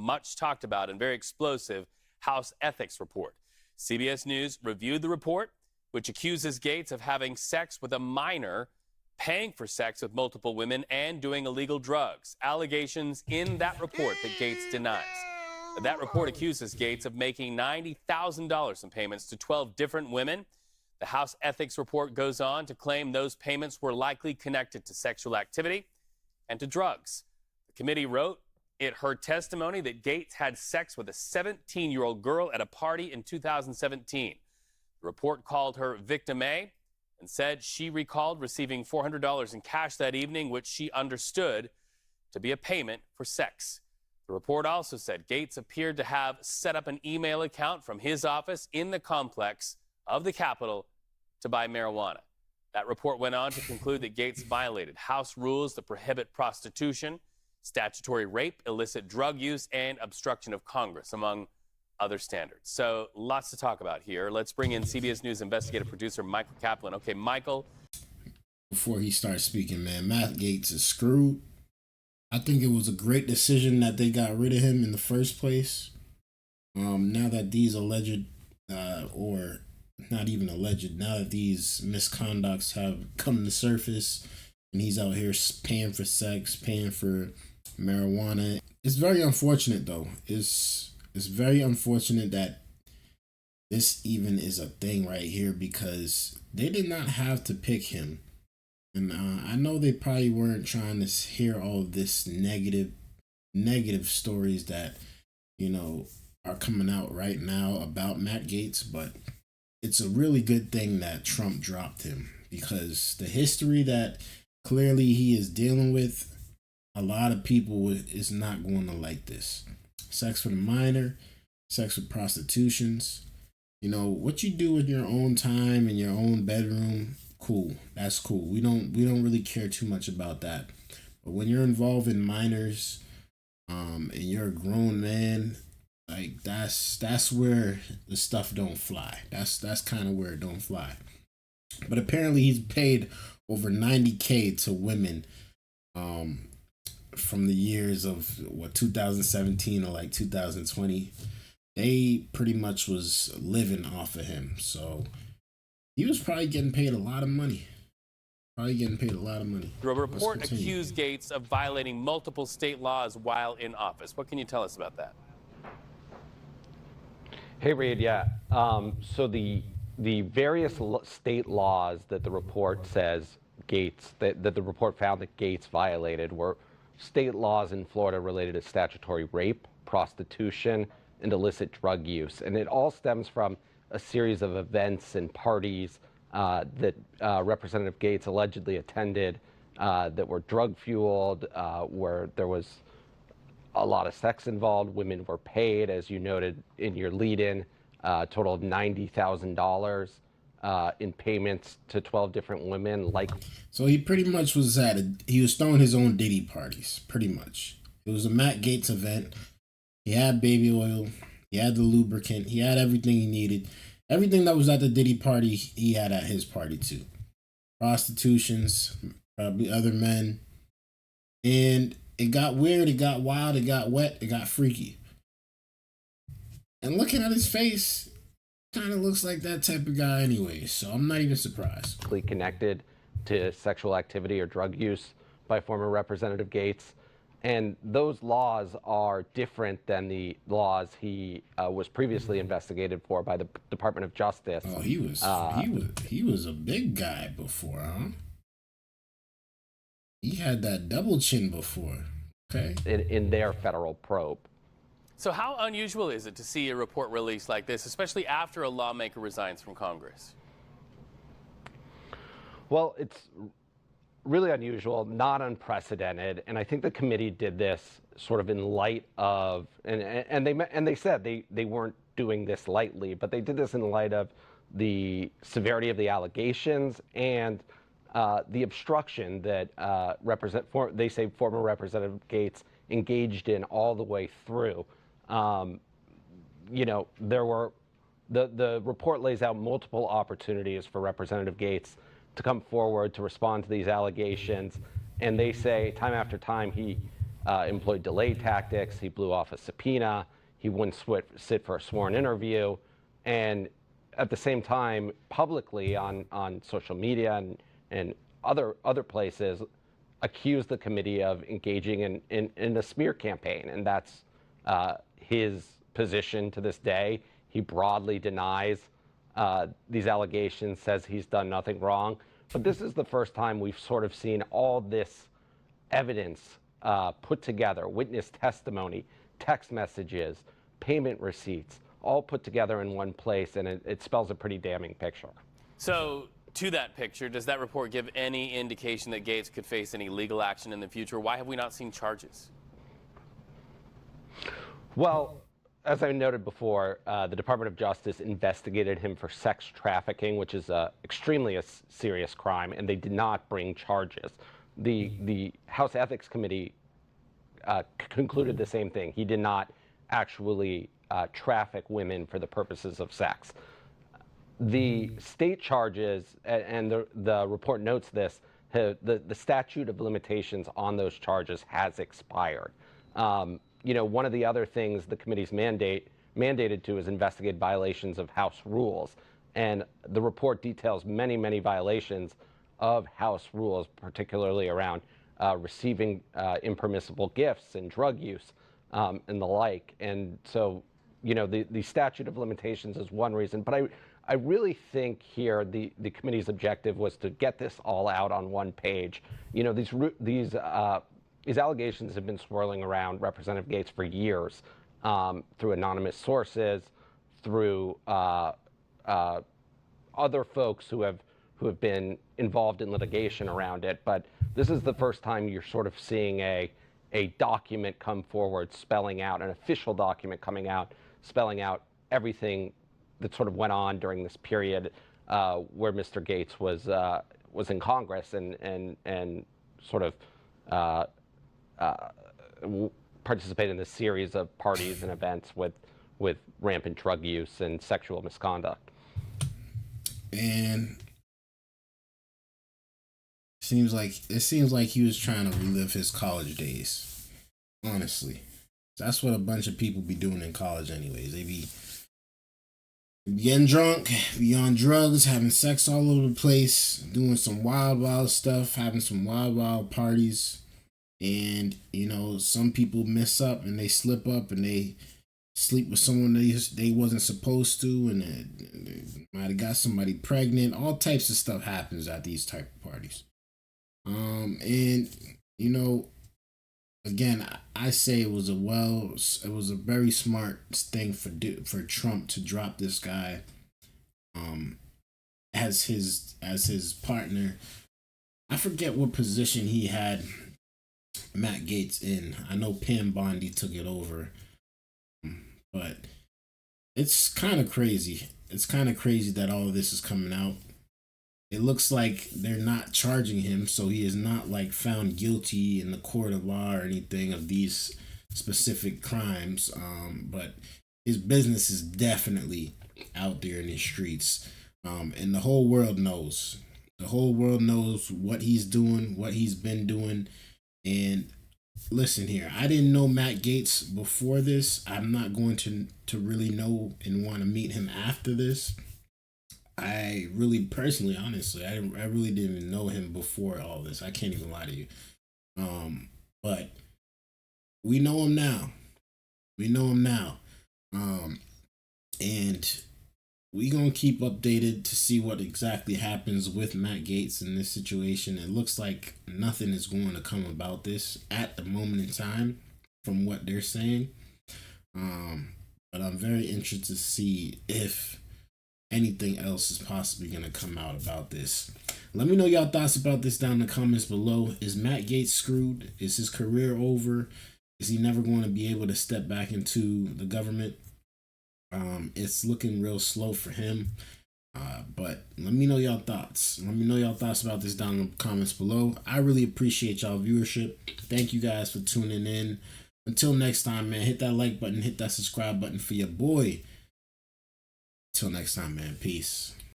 much talked about and very explosive House ethics report. CBS News reviewed the report, which accuses Gaetz of having sex with a minor, paying for sex with multiple women, and doing illegal drugs. Allegations in that report that Gaetz denies. That report accuses Gaetz of making $90,000 in payments to 12 different women. The House ethics report goes on to claim those payments were likely connected to sexual activity and to drugs. The committee wrote it heard testimony that Gaetz had sex with a 17-year-old girl at a party in 2017. The report called her Victim A and said she recalled receiving $400 in cash that evening, which she understood to be a payment for sex. The report also said Gaetz appeared to have set up an email account from his office in the complex of the Capitol to buy marijuana. That report went on to conclude that Gaetz violated House rules that prohibit prostitution, statutory rape, illicit drug use, and obstruction of Congress, among other standards. So lots to talk about here. Let's bring in CBS News investigative producer Michael Kaplan. Okay, Michael. Before he starts speaking, man, Matt Gaetz is screwed. I think it was a great decision that they got rid of him in the first place. Now that these alleged, or not even alleged, now that these misconducts have come to surface and he's out here paying for sex, paying for marijuana. It's very unfortunate, though. It's very unfortunate that this even is a thing right here, because they did not have to pick him. And I know they probably weren't trying to hear all of this negative stories that, you know, are coming out right now about Matt Gaetz, but it's a really good thing that Trump dropped him, because the history that clearly he is dealing with, a lot of people is not going to like this. Sex with a minor, sex with prostitutions, you know, what you do with your own time in your own bedroom, cool. That's cool. We don't really care too much about that. But when you're involved in minors, and you're a grown man, like that's where the stuff don't fly. That's kind of where it don't fly. But apparently he's paid over $90K to women, from the years of 2017 to like 2020. They pretty much was living off of him. So he was probably getting paid a lot of money. The report accused Gaetz of violating multiple state laws while in office. What can you tell us about that? Hey, Reed. Yeah. So the various state laws that the report says Gaetz, that the report found that Gaetz violated, were state laws in Florida related to statutory rape, prostitution, and illicit drug use. And it all stems from a series of events and parties that Representative Gaetz allegedly attended that were drug-fueled, where there was a lot of sex involved. Women were paid, as you noted in your lead-in, a total of $90,000 in payments to 12 different women. So he pretty much was he was throwing his own Diddy parties, pretty much. It was a Matt Gaetz event. He had baby oil, he had the lubricant, he had everything he needed. Everything that was at the Diddy party, he had at his party too. Prostitutions, probably other men. And it got weird, it got wild, it got wet, it got freaky. And looking at his face, kind of looks like that type of guy anyway, so I'm not even surprised. Connected to sexual activity or drug use by former Representative Gaetz. And those laws are different than the laws he was previously investigated for by the Department of Justice. Oh, he was a big guy before, huh? He had that double chin before. Okay. In their federal probe. So how unusual is it to see a report released like this, especially after a lawmaker resigns from Congress? Well, it's really unusual, not unprecedented, and I think the committee did this sort of in light of, and they said they weren't doing this lightly, but they did this in light of the severity of the allegations and the obstruction that they say former Representative Gaetz engaged in all the way through. You know, there were the report lays out multiple opportunities for Representative Gaetz to come forward to respond to these allegations, and they say time after time he employed delay tactics. He blew off a subpoena. He wouldn't sit for a sworn interview. And at the same time, publicly on social media and other places, accused the committee of engaging in a smear campaign. And that's his position to this day. He broadly denies these allegations, says he's done nothing wrong. But this is the first time we've sort of seen all this evidence put together, witness testimony, text messages, payment receipts, all put together in one place, and it spells a pretty damning picture. So, to that picture, does that report give any indication that Gaetz could face any legal action in the future? Why have we not seen charges? Well, as I noted before, the Department of Justice investigated him for sex trafficking, which is extremely a serious crime, and they did not bring charges. The House Ethics Committee concluded the same thing. He did not actually traffic women for the purposes of sex. The state charges, and the report notes this, the statute of limitations on those charges has expired. One of the other things the committee's mandated to is investigate violations of House rules. And the report details many, many violations of House rules, particularly around receiving impermissible gifts and drug use and the like. And so, the statute of limitations is one reason. But I really think here the committee's objective was to get this all out on one page. These allegations have been swirling around Representative Gaetz for years, through anonymous sources, through other folks who have been involved in litigation around it. But this is the first time you're sort of seeing a document come forward spelling out, an official document coming out, spelling out everything that sort of went on during this period where Mr. Gaetz was in Congress and sort of participated in this series of parties and events with rampant drug use and sexual misconduct. And it seems like he was trying to relive his college days. Honestly, that's what a bunch of people be doing in college, anyways. They be getting drunk, be on drugs, having sex all over the place, doing some wild stuff, having some wild parties. And, some people mess up and they slip up and they sleep with someone they wasn't supposed to, and they might have got somebody pregnant. All types of stuff happens at these type of parties. Again, I say it was a very smart thing for Trump to drop this guy as his partner. I forget what position he had Matt Gaetz in. I know Pam Bondi took it over, but it's kind of crazy. It's kind of crazy that all of this is coming out. It looks like they're not charging him, so he is not found guilty in the court of law or anything of these specific crimes. But his business is definitely out there in the streets, and the whole world knows. The whole world knows what he's doing, what he's been doing. And listen here, I didn't know Matt Gaetz before this. I'm not going to really know and want to meet him after this. I really personally, honestly, I really didn't even know him before all this. I can't even lie to you. But we know him now. And we gonna keep updated to see what exactly happens with Matt Gaetz in this situation. It looks like nothing is going to come about this at the moment in time, from what they're saying. But I'm very interested to see if anything else is possibly going to come out about this. Let me know y'all thoughts about this down in the comments below. Is Matt Gaetz screwed? Is his career over? Is he never going to be able to step back into the government? It's looking real slow for him. But let me know y'all thoughts. Let me know y'all thoughts about this down in the comments below. I really appreciate y'all viewership. Thank you guys for tuning in. Until next time, man, hit that like button, hit that subscribe button for your boy. Till next time, man. Peace.